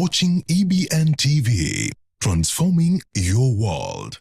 watching EBN TV, transforming your world.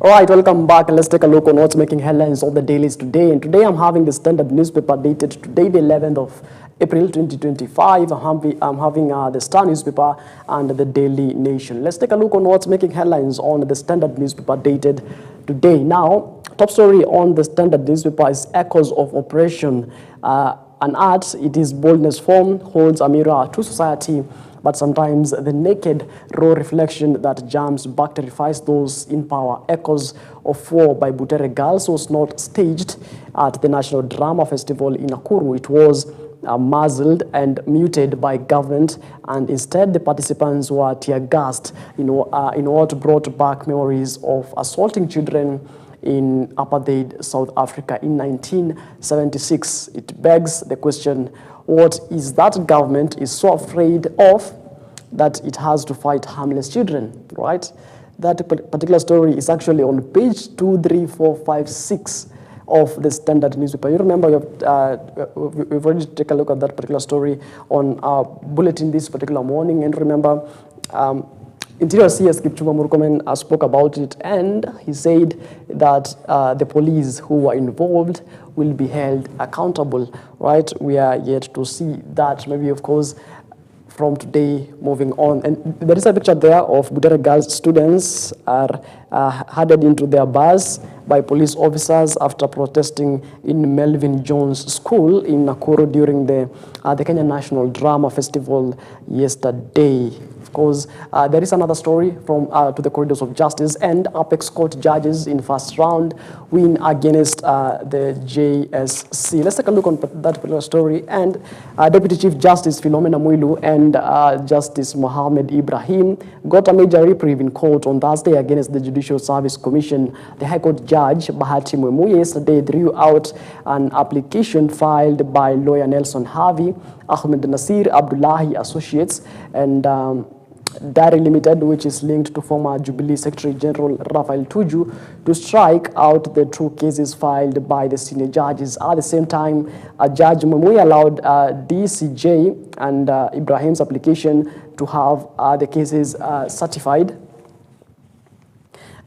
All right, welcome back, and let's take a look on what's making headlines on the dailies today. And today I'm having the Standard newspaper dated today, the 11th of April 2025. I'm having the Star newspaper and the Daily Nation. Let's take a look on what's making headlines on the Standard newspaper dated today. Now, top story on the Standard newspaper is echoes of Operation an Art. It is boldness form, holds a mirror to society, but sometimes the naked, raw reflection that jams back terrifies those in power. Echoes of War by Butere Girls was not staged at the National Drama Festival in Nakuru. It was muzzled and muted by government, and instead the participants were tear-gassed in what brought back memories of assaulting children in apartheid South Africa in 1976. It begs the question, what is that government is so afraid of that it has to fight harmless children, right? That particular story is actually on page 2, 3, 4, 5, 6 of the Standard newspaper. You remember we've already taken a look at that particular story on our bulletin this particular morning, and remember Interior CS Kipchumba Murkomen spoke about it, and he said that the police who were involved will be held accountable, right? We are yet to see that, maybe, of course, from today moving on. And there is a picture there of Butere Girls students are headed into their bus by police officers after protesting in Melvin Jones School in Nakuru during the Kenya National Drama Festival yesterday. Of course, there is another story from to the corridors of justice, and Apex Court judges in first round win against the JSC. Let's take a look on that particular story. And Deputy Chief Justice Philomena Mwilu and Justice Mohammed Ibrahim got a major reprieve in court on Thursday against the Judicial Service Commission. The High Court Judge Bahati Mwemuye yesterday drew out an application filed by lawyer Nelson Harvey, Ahmed Nasir Abdullahi Associates, and Dairy Limited, which is linked to former Jubilee Secretary General Raphael Tuju, to strike out the two cases filed by the senior judges. At the same time, Judge Mwemuye allowed DCJ and Ibrahim's application to have the cases certified,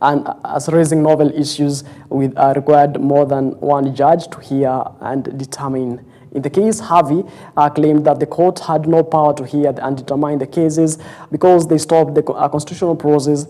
and as raising novel issues with required more than one judge to hear and determine. In the case, Harvey claimed that the court had no power to hear and determine the cases because they stopped the constitutional process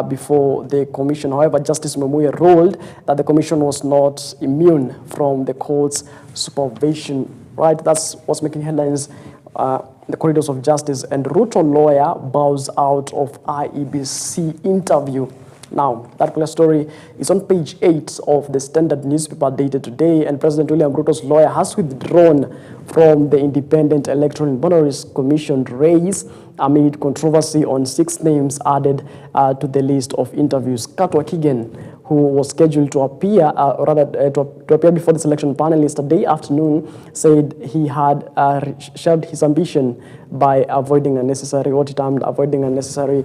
before the commission. However, Justice Mwemuye ruled that the commission was not immune from the court's supervision. Right, that's what's making headlines the corridors of justice. And Ruto lawyer bows out of IEBC interview. Now, that particular story is on page 8 of the Standard newspaper dated today, and President William Ruto's lawyer has withdrawn from the Independent Electoral Boundaries Commission race amid controversy on 6 names added to the list of interviews. Katwa Kigen, who was scheduled to appear, to appear before the selection panel yesterday afternoon, said he had shelved his ambition by avoiding what he termed avoiding unnecessary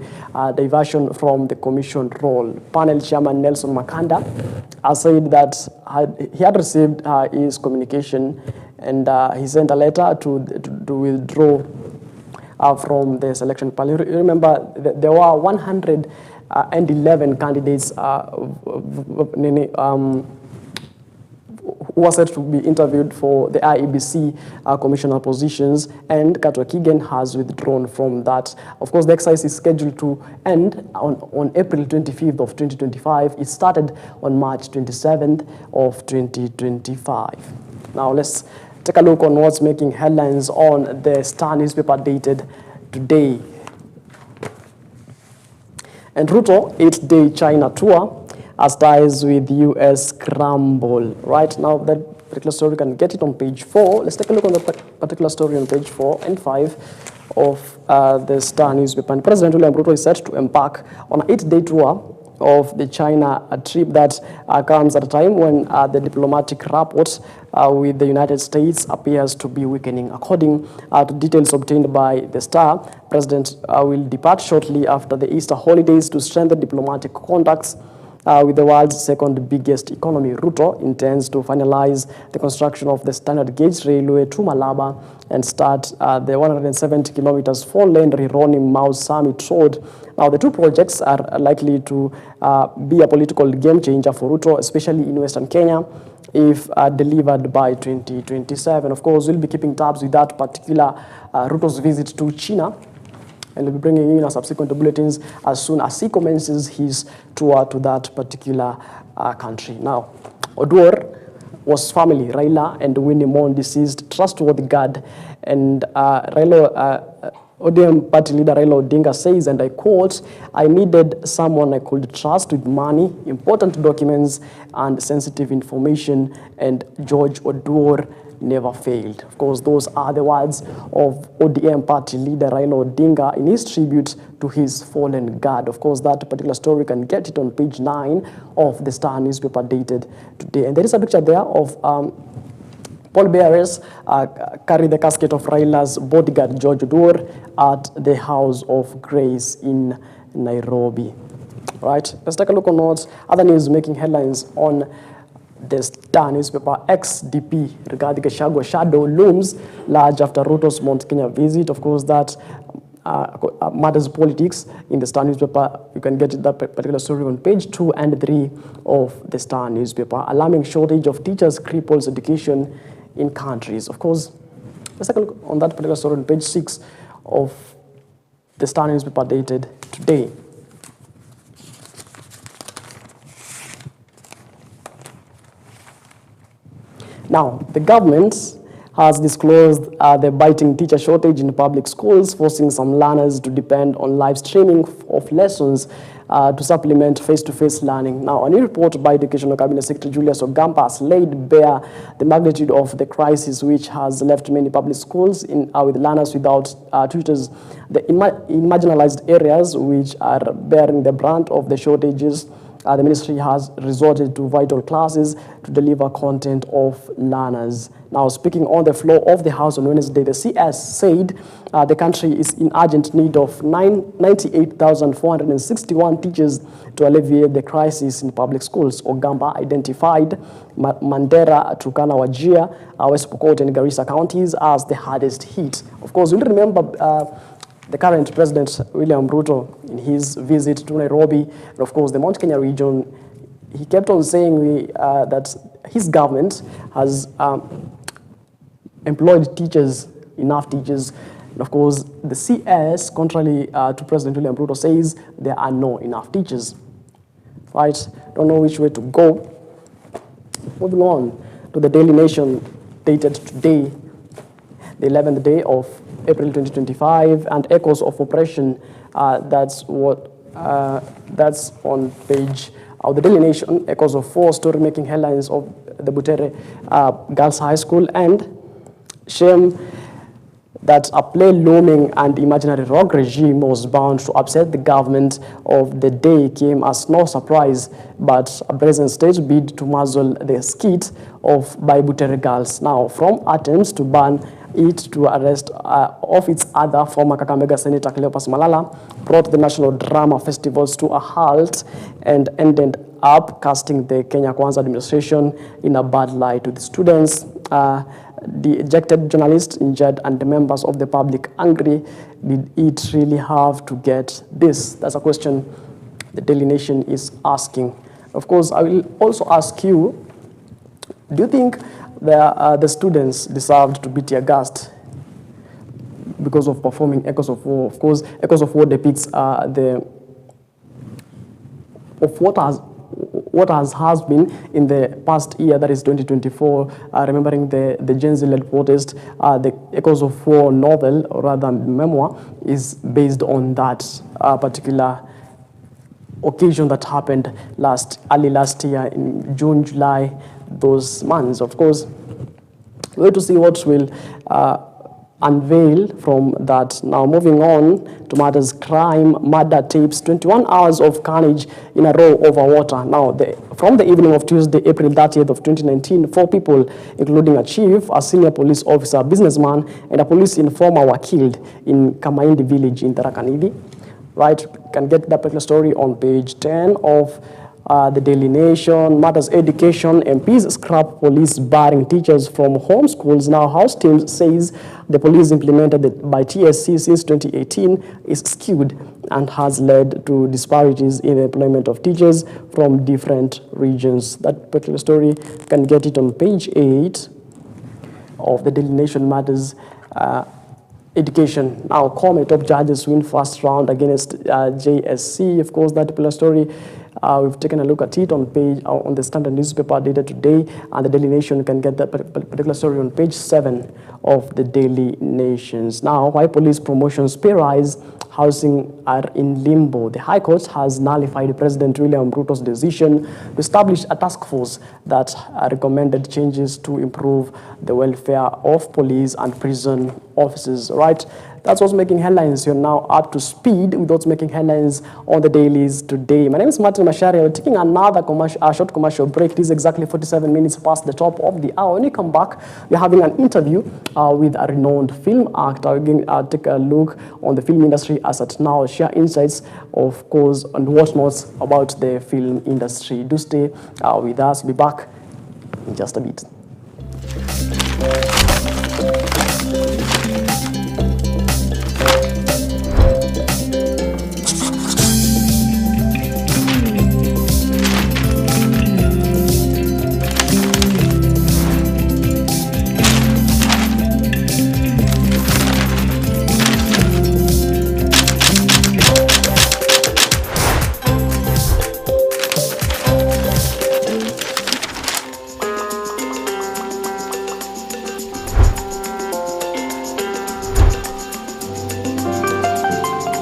diversion from the commission role. Panel chairman Nelson Makanda said that he had received his communication, and he sent a letter to withdraw from the selection panel. You remember, there were 111 candidates who were set to be interviewed for the IEBC commissioner positions, and Katwa Kigen has withdrawn from that. Of course, the exercise is scheduled to end on April 25th of 2025. It started on March 27th of 2025. Now, let's take a look on what's making headlines on the Star newspaper dated today. And Ruto 8-day China tour. as ties with U.S. scramble. Right now, that particular story, you can get it on page 4. Let's take a look on the particular story on page 4 and 5 of the Star newspaper. And President William Ruto is set to embark on an 8-day tour of the China trip that comes at a time when the diplomatic rapport with the United States appears to be weakening. According to details obtained by the Star, President will depart shortly after the Easter holidays to strengthen diplomatic contacts with the world's second biggest economy. Ruto intends to finalize the construction of the standard gauge railway to Malaba and start the 170 kilometers 4-lane Rironi Mau Summit Road. Now, the two projects are likely to be a political game changer for Ruto, especially in Western Kenya, if delivered by 2027. Of course, we'll be keeping tabs with that particular Ruto's visit to China, and we'll be bringing in our subsequent bulletins as soon as he commences his tour to that particular country. Now, Oduor was family, Raila and Winnie Mon deceased trustworthy guard, and ODM party leader Raila Odinga says, and I quote, "I needed someone I could trust with money, important documents, and sensitive information, and George Oduor never failed." Of course, those are the words of ODM party leader Raila Odinga in his tribute to his fallen guard. Of course, that particular story, you can get it on page 9 of the Star newspaper dated today. And there is a picture there of pallbearers carry the casket of Raila's bodyguard George Oduor at the House of Grace in Nairobi. Right, let's take a look on what's other news making headlines on the Star newspaper. Ex-DP Rigathi Gachagua shadow looms large after Ruto's Mount Kenya visit. Of course, that matters politics in the Star newspaper. You can get that particular story on page 2 and 3 of the Star newspaper. Alarming shortage of teachers cripples education in countries. Of course, let's take a look on that particular story on page 6 of the Star newspaper dated today. Now, the government has disclosed the biting teacher shortage in public schools, forcing some learners to depend on live streaming of lessons to supplement face-to-face learning. Now, a new report by Educational Cabinet Secretary Julius Ogampa has laid bare the magnitude of the crisis, which has left many public schools with learners without tutors. In marginalized areas, which are bearing the brunt of the shortages, the ministry has resorted to vital classes to deliver content of learners. Now, speaking on the floor of the House on Wednesday, the CS said the country is in urgent need of 98,461 teachers to alleviate the crisis in public schools. Ogamba identified Mandera, Turkana, Wajir, West Pokot, and Garissa counties as the hardest hit. Of course, you'll remember the current President William Ruto, in his visit to Nairobi, and of course the Mount Kenya region, he kept on saying that his government has employed teachers, enough teachers. And of course, the CS, contrary to President William Ruto, says there are no enough teachers. Right? Don't know which way to go. Moving on to the Daily Nation, dated today, the 11th day of April 2025, and echoes of oppression. That's on page of the Daily Nation. Echoes of 4 story-making headlines of the Butere Girls High School, and shame that a play looming and imaginary rogue regime was bound to upset the government of the day came as no surprise, but a brazen state bid to muzzle the skit of by Butere Girls. Now, from attempts to ban it to arrest of its other former Kakamega Senator Cleopas Malala brought the National Drama Festivals to a halt and ended up casting the Kenya Kwanza administration in a bad light with students, the ejected journalists injured, and the members of the public angry. Did it really have to get this? That's a question the Daily Nation is asking. Of course, I will also ask you, do you think the students deserved to be tear gassed because of performing Echoes of War? Of course, Echoes of War depicts what has been in the past year, that is 2024, remembering the Gen Z-led protest. The Echoes of War novel, or rather memoir, is based on that particular occasion that happened early last year in June, July, those months. Of course, we're going to see what will unveil from that. Now, moving on to matters crime, murder tapes, 21 hours of carnage in a row over water. Now, from the evening of Tuesday, April 30th of 2019, 4 people, including a chief, a senior police officer, a businessman, and a police informer were killed in Kamaindi village in Tarakanidi. Right, you can get that particular story on page 10 of the Daily Nation. Matters education, MPs scrap police barring teachers from home schools. Now, House team says the police implemented by TSC since 2018 is skewed and has led to disparities in the employment of teachers from different regions. That particular story, you can get it on page 8 of the Daily Nation. Matters education. Now, Comet top judges win first round against JSC. Of course, that particular story, we've taken a look at it on the Standard newspaper dated today, and the Daily Nation can get that particular story on page 7 of the Daily Nations. Now, why police promotions pay rise, housing are in limbo. The High Court has nullified President William Ruto's decision to establish a task force that recommended changes to improve the welfare of police and prison officers. Right, that's what's making headlines. You're now up to speed with what's making headlines on the dailies today. My name is Martin Mashari. We're taking another short commercial break. It is exactly 47 minutes past the top of the hour. When you come back, we're having an interview with a renowned film actor. We're going to take a look on the film industry as at now, share insights, of course, and whatnots about the film industry. Do stay with us. We'll be back in just a bit.